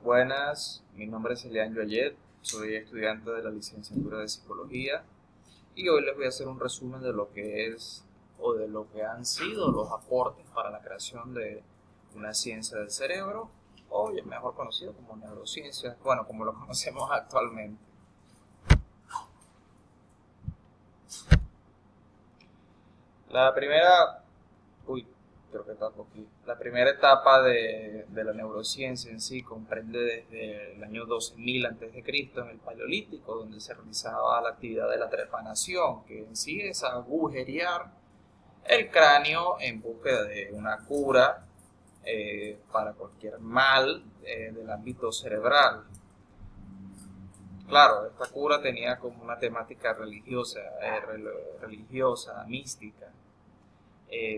Buenas, mi nombre es Elian Joyet, soy estudiante de la licenciatura de Psicología y hoy les voy a hacer un resumen de lo que es o de lo que han sido los aportes para la creación de una ciencia del cerebro, o mejor conocido como neurociencia, bueno, como lo conocemos actualmente. La primera, uy, creo que tapo aquí. La primera etapa de la neurociencia en sí comprende desde el año 12.000 a.C. en el Paleolítico, donde se realizaba la actividad de la trepanación, que en sí es agujerear el cráneo en búsqueda de una cura para cualquier mal del ámbito cerebral. Claro, esta cura tenía como una temática religiosa, mística.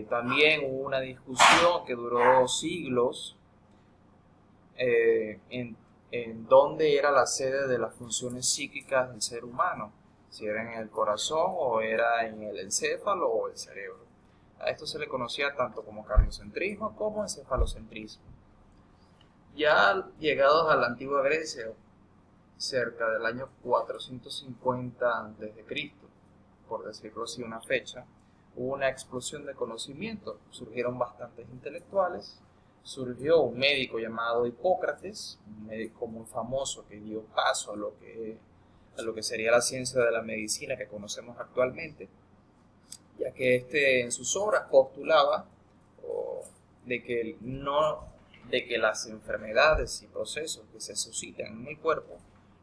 También hubo una discusión que duró siglos en dónde era la sede de las funciones psíquicas del ser humano, si era en el corazón o era en el encéfalo o el cerebro. A esto se le conocía tanto como cardiocentrismo como encefalocentrismo. Ya llegados a la antigua Grecia, cerca del año 450 a.C., por decirlo así una fecha, hubo una explosión de conocimiento, surgieron bastantes intelectuales, surgió un médico llamado Hipócrates, un médico muy famoso que dio paso a lo que sería la ciencia de la medicina que conocemos actualmente, ya que en sus obras postulaba de que las enfermedades y procesos que se suscitan en el cuerpo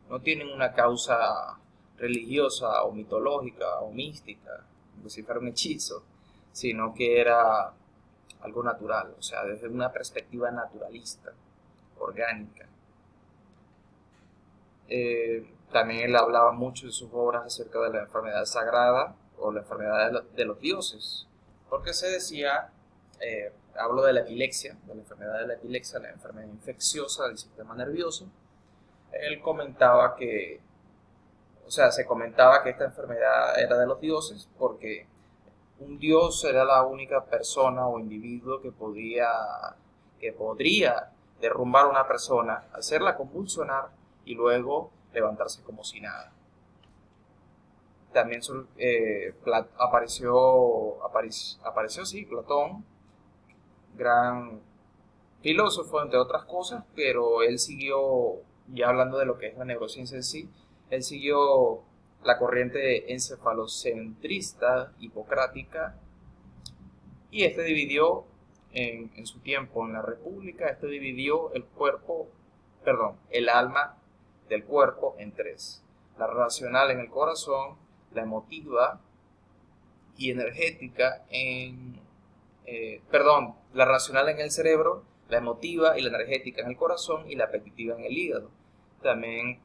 no tienen una causa religiosa o mitológica o mística, como si fuera un hechizo, sino que era algo natural, o sea, desde una perspectiva naturalista, orgánica. También él hablaba mucho en sus obras acerca de la enfermedad sagrada o la enfermedad de los dioses, porque se decía, hablo de la epilepsia, de la enfermedad de la epilepsia, la enfermedad infecciosa del sistema nervioso. Él comentaba que, o sea, se comentaba que esta enfermedad era de los dioses porque un dios era la única persona o individuo que podría derrumbar a una persona, hacerla convulsionar y luego levantarse como si nada. También apareció sí, Platón, gran filósofo entre otras cosas, pero él siguió, ya hablando de lo que es la neurociencia en sí, él siguió la corriente encefalocentrista hipocrática y dividió en su tiempo en la República, dividió el alma del cuerpo en tres: la racional en el corazón, la emotiva y energética la racional en el cerebro, la emotiva y la energética en el corazón y la apetitiva en el hígado. También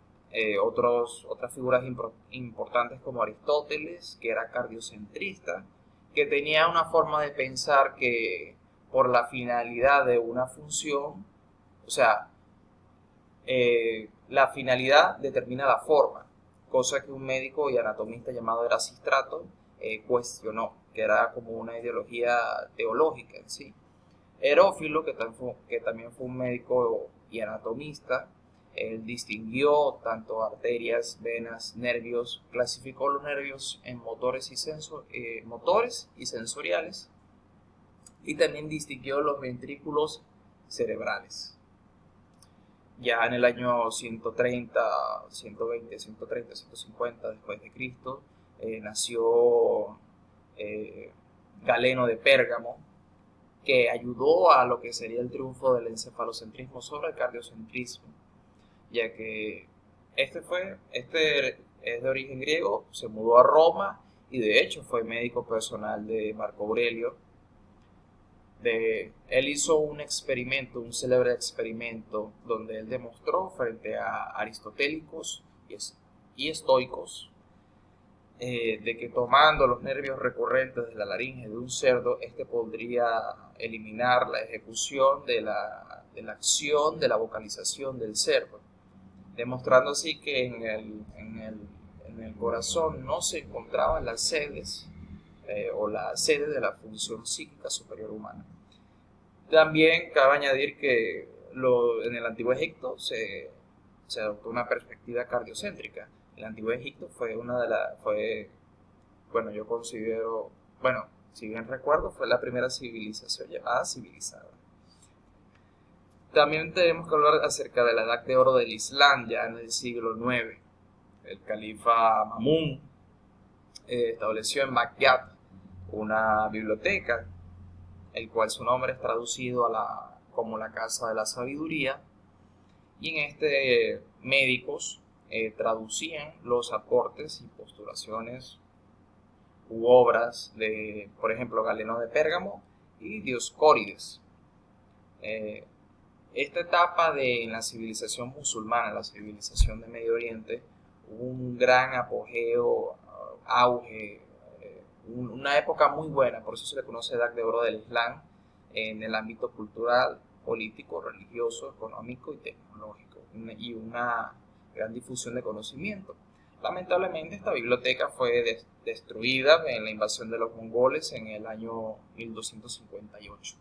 otras figuras importantes como Aristóteles, que era cardiocentrista, que tenía una forma de pensar que por la finalidad de una función, o sea, la finalidad determina la forma, cosa que un médico y anatomista llamado Erasístrato cuestionó, que era como una ideología teológica en sí. Herófilo, que también fue un médico y anatomista, él distinguió tanto arterias, venas, nervios, clasificó los nervios en motores y sensoriales, y también distinguió los ventrículos cerebrales. Ya en el año 150 después de Cristo, nació Galeno de Pérgamo, que ayudó a lo que sería el triunfo del encefalocentrismo sobre el cardiocentrismo, ya que este es de origen griego, se mudó a Roma y de hecho fue médico personal de Marco Aurelio. Él hizo un célebre experimento, donde él demostró frente a aristotélicos y estoicos de que tomando los nervios recurrentes de la laringe de un cerdo, podría eliminar la ejecución de la acción de la vocalización del cerdo, demostrando así que en el corazón no se encontraban las sedes o la sede de la función psíquica superior humana. También cabe añadir que en el Antiguo Egipto se adoptó una perspectiva cardiocéntrica. El Antiguo Egipto fue bueno, yo considero, bueno, si bien recuerdo, fue la primera civilización llamada civilizada. También tenemos que hablar acerca de la Edad de Oro del Islam, ya en el siglo IX. El califa Mamún estableció en Bagdad una biblioteca, el cual su nombre es traducido como la Casa de la Sabiduría, y en este médicos traducían los aportes y postulaciones u obras de, por ejemplo, Galeno de Pérgamo y Dioscórides. Esta etapa en la civilización musulmana, la civilización de Medio Oriente, hubo un gran apogeo, auge, una época muy buena, por eso se le conoce Edad de Oro del Islam, en el ámbito cultural, político, religioso, económico y tecnológico, y una gran difusión de conocimiento. Lamentablemente esta biblioteca fue destruida en la invasión de los mongoles en el año 1258.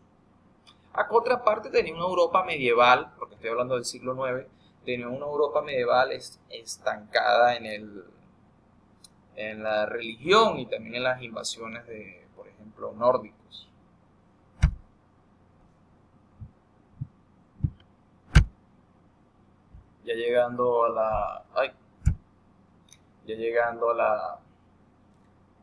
A contraparte tenía una Europa medieval, porque estoy hablando del siglo IX, tenía una Europa medieval estancada en la religión y también en las invasiones de, por ejemplo, nórdicos. Ya llegando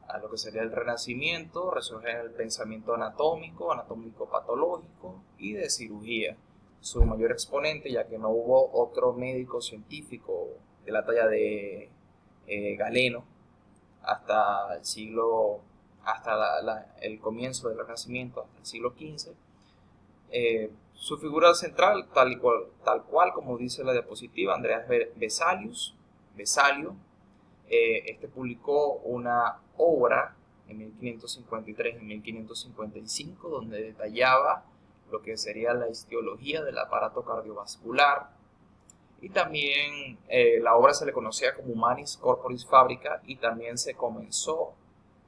a lo que sería el Renacimiento, resurge el pensamiento anatómico patológico y de cirugía. Su mayor exponente, ya que no hubo otro médico científico de la talla de Galeno hasta el comienzo del Renacimiento, hasta el siglo XV. Su figura central, tal cual como dice la diapositiva, Andreas Vesalio, este publicó una obra en 1553 y 1555 donde detallaba lo que sería la histología del aparato cardiovascular, y también la obra se le conocía como Humanis Corporis Fabrica, y también se comenzó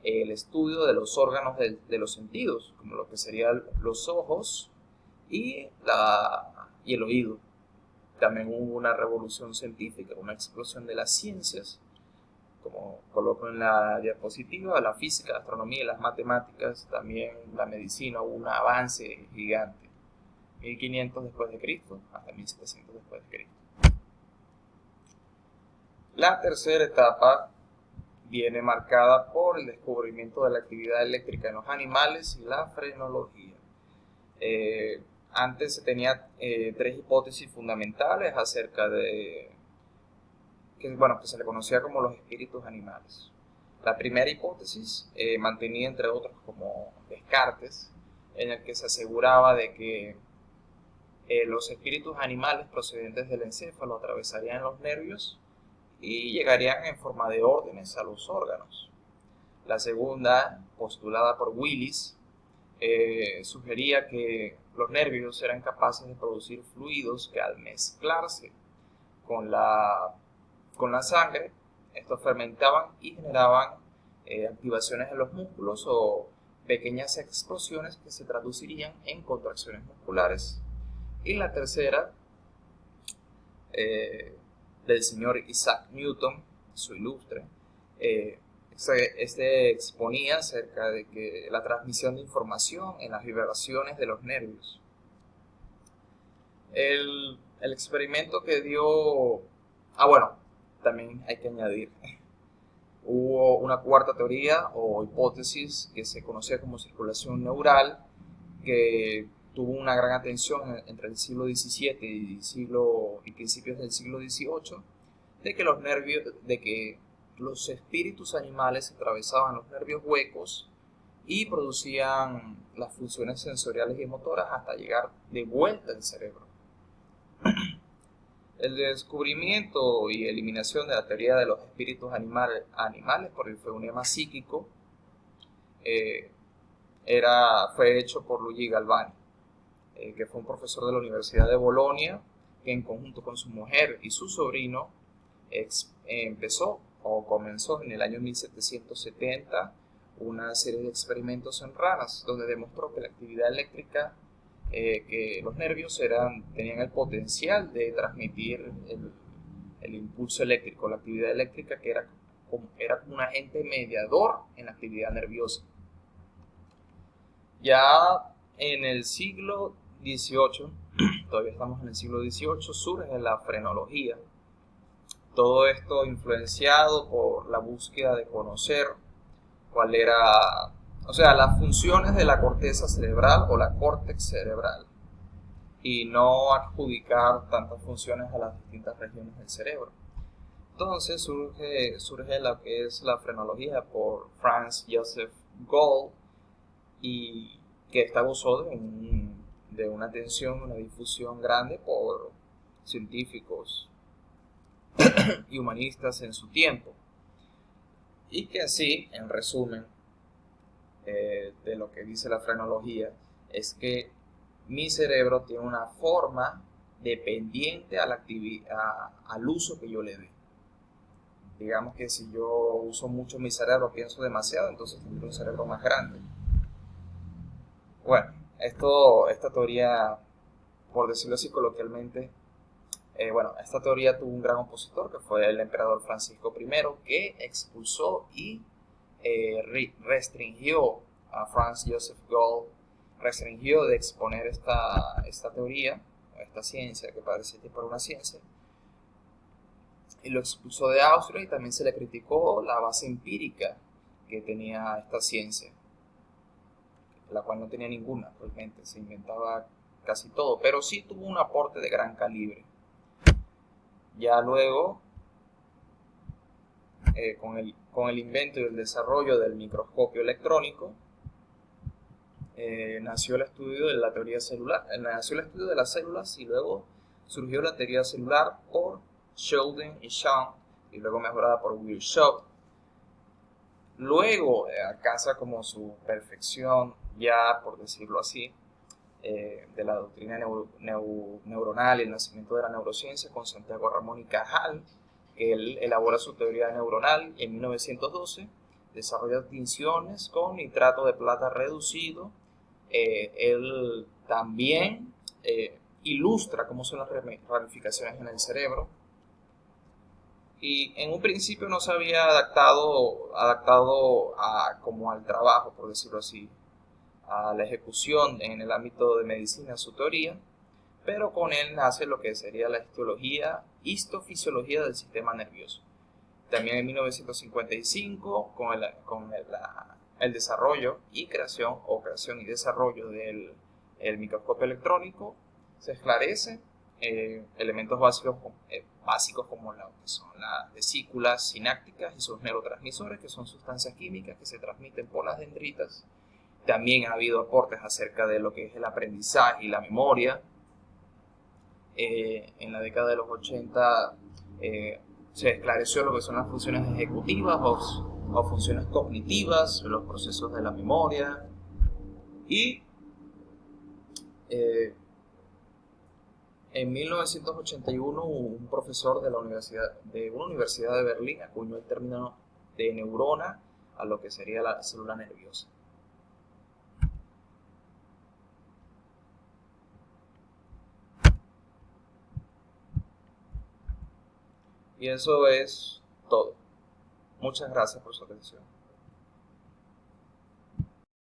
el estudio de los órganos de los sentidos, como lo que serían los ojos y el oído. También hubo una revolución científica, una explosión de las ciencias, como coloco en la diapositiva, la física, la astronomía y las matemáticas, también la medicina, hubo un avance gigante, 1500 después de Cristo hasta 1700 después de Cristo. La tercera etapa viene marcada por el descubrimiento de la actividad eléctrica en los animales y la frenología. Antes se tenía tres hipótesis fundamentales acerca de que se le conocía como los espíritus animales. La primera hipótesis mantenía entre otros como Descartes, en el que se aseguraba de que los espíritus animales procedentes del encéfalo atravesarían los nervios y llegarían en forma de órdenes a los órganos. La segunda, postulada por Willis, sugería que los nervios eran capaces de producir fluidos que al mezclarse con la sangre, estos fermentaban y generaban activaciones en los músculos o pequeñas explosiones que se traducirían en contracciones musculares. Y la tercera, del señor Isaac Newton, su ilustre, este exponía acerca de que la transmisión de información en las vibraciones de los nervios. El experimento que dio... también hay que añadir, hubo una cuarta teoría o hipótesis que se conocía como circulación neural, que tuvo una gran atención entre el siglo XVII y principios del siglo XVIII, de que los espíritus animales atravesaban los nervios huecos y producían las funciones sensoriales y motoras hasta llegar de vuelta al cerebro. El descubrimiento y eliminación de la teoría de los espíritus animales por el feunema psíquico fue hecho por Luigi Galvani, que fue un profesor de la Universidad de Bolonia, que en conjunto con su mujer y su sobrino comenzó en el año 1770 una serie de experimentos en ranas, donde demostró que la actividad eléctrica que los nervios tenían el potencial de transmitir el impulso eléctrico, la actividad eléctrica, que era como un agente mediador en la actividad nerviosa. Ya en el siglo XVIII, todavía estamos en el siglo XVIII, surge la frenología. Todo esto influenciado por la búsqueda de conocer cuál era, o sea, las funciones de la corteza cerebral o la córtex cerebral, y no adjudicar tantas funciones a las distintas regiones del cerebro. Entonces surge lo que es la frenología por Franz Joseph Gall, y que esta gozó de una atención, una difusión grande por científicos y humanistas en su tiempo. Y que así, en resumen, de lo que dice la frenología, es que mi cerebro tiene una forma dependiente al uso que yo le dé. Digamos que si yo uso mucho mi cerebro, pienso demasiado, entonces tendré un cerebro más grande. Bueno, esta teoría, por decirlo así coloquialmente, esta teoría tuvo un gran opositor, que fue el emperador Francisco I, que expulsó y restringió a Franz Joseph Gall, restringió de exponer esta teoría, esta ciencia que parece que era una ciencia, y lo expulsó de Austria, y también se le criticó la base empírica que tenía esta ciencia, la cual no tenía ninguna, realmente se inventaba casi todo, pero sí tuvo un aporte de gran calibre. Ya luego, con el invento y el desarrollo del microscopio electrónico, nació el estudio de la teoría celular, nació el estudio de las células, y luego surgió la teoría celular por Sheldon y Shaw, y luego mejorada por Virchow. Luego alcanza como su perfección, ya por decirlo así, de la doctrina neuronal y el nacimiento de la neurociencia, con Santiago Ramón y Cajal, que él elabora su teoría neuronal en 1912, desarrolla tinciones con nitrato de plata reducido. Él también ilustra cómo son las ramificaciones en el cerebro, y en un principio no se había adaptado como al trabajo, por decirlo así, a la ejecución en el ámbito de medicina, su teoría, pero con él nace lo que sería la histofisiología del sistema nervioso. También en 1955, con el desarrollo y creación y desarrollo del microscopio electrónico, se esclarece elementos básicos como lo que son las vesículas sinápticas y sus neurotransmisores, que son sustancias químicas que se transmiten por las dendritas. También ha habido aportes acerca de lo que es el aprendizaje y la memoria. En la década de los 80 se esclareció lo que son las funciones ejecutivas o funciones cognitivas, los procesos de la memoria. Y en 1981 un profesor de una universidad de Berlín acuñó el término de neurona a lo que sería la célula nerviosa. Y eso es todo. Muchas gracias por su atención.